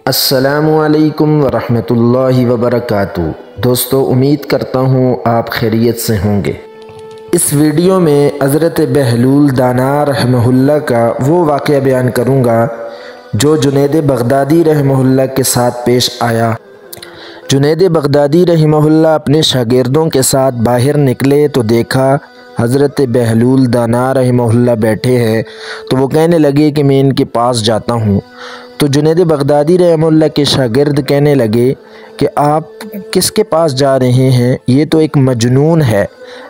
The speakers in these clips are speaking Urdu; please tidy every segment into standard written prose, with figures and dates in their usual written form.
السلام علیکم ورحمۃ اللہ وبرکاتہ۔ دوستو، امید کرتا ہوں آپ خیریت سے ہوں گے۔ اس ویڈیو میں حضرت بہلول دانا رحمہ اللہ کا وہ واقعہ بیان کروں گا جو جنید بغدادی رحمہ اللہ کے ساتھ پیش آیا۔ جنید بغدادی رحمہ اللہ اپنے شاگردوں کے ساتھ باہر نکلے تو دیکھا حضرت بہلول دانا رحمہ اللہ بیٹھے ہیں، تو وہ کہنے لگے کہ میں ان کے پاس جاتا ہوں۔ تو جنید بغدادی رحمہ اللہ کے شاگرد کہنے لگے کہ آپ کس کے پاس جا رہے ہیں؟ یہ تو ایک مجنون ہے۔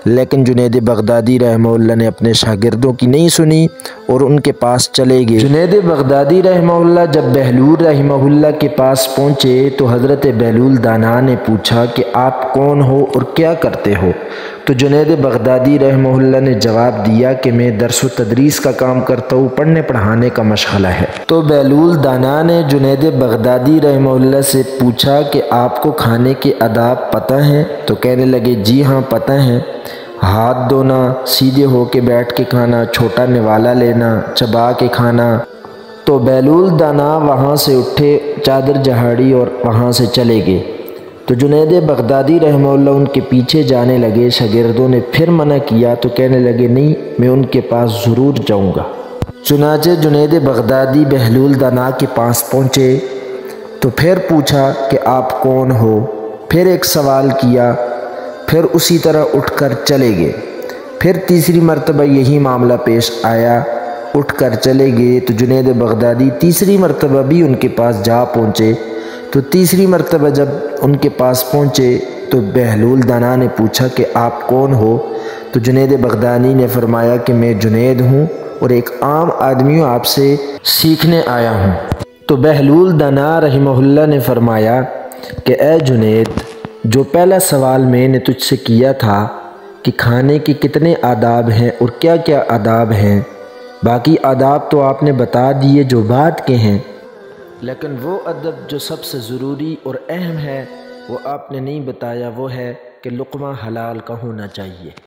لیکن جنید بغدادی رحمہ اللہ نے اپنے شاگردوں کی نہیں سنی اور ان کے پاس چلے گئے۔ جنید بغدادی رحمہ اللہ جب بہلول رحمہ اللہ کے پاس پہنچے تو حضرت بہلول دانا نے پوچھا کہ آپ کون ہو اور کیا کرتے ہو؟ تو جنید بغدادی رحمہ اللہ نے جواب دیا کہ میں درس و تدریس کا کام کرتا ہوں، پڑھنے پڑھانے کا مشغلہ ہے۔ تو بہلول دانا نے جنید بغدادی رحمہ اللہ سے پوچھا کہ آپ کو کھانے کے آداب پتہ ہیں؟ تو کہنے لگے جی ہاں پتہ ہیں۔ ہاتھ دھونا، سیدھے ہو کے بیٹھ کے کھانا، چھوٹا نوالا لینا، چبا کے کھانا۔ تو بہلول دانا وہاں سے اٹھے، چادر جہاڑی اور وہاں سے چلے گئے۔ تو جنید بغدادی رحمہ اللہ ان کے پیچھے جانے لگے۔ شاگردوں نے پھر منع کیا تو کہنے لگے نہیں، میں ان کے پاس ضرور جاؤں گا۔ چنانچہ جنید بغدادی بہلول دانا کے پاس پہنچے تو پھر پوچھا کہ آپ کون ہو؟ پھر ایک سوال کیا، پھر اسی طرح اٹھ کر چلے گئے۔ پھر تیسری مرتبہ یہی معاملہ پیش آیا، اٹھ کر چلے گئے۔ تو جنید بغدادی تیسری مرتبہ بھی ان کے پاس جا پہنچے۔ تو تیسری مرتبہ جب ان کے پاس پہنچے تو بہلول دانا نے پوچھا کہ آپ کون ہو؟ تو جنید بغدادی نے فرمایا کہ میں جنید ہوں اور ایک عام آدمی ہوں، آپ سے سیکھنے آیا ہوں۔ تو بہلول دانا رحمہ اللہ نے فرمایا کہ اے جنید، جو پہلا سوال میں نے تجھ سے کیا تھا کہ کھانے کے کتنے آداب ہیں اور کیا کیا آداب ہیں، باقی آداب تو آپ نے بتا دیے جو بات کے ہیں، لیکن وہ ادب جو سب سے ضروری اور اہم ہے وہ آپ نے نہیں بتایا، وہ ہے کہ لقمہ حلال کا ہونا چاہیے۔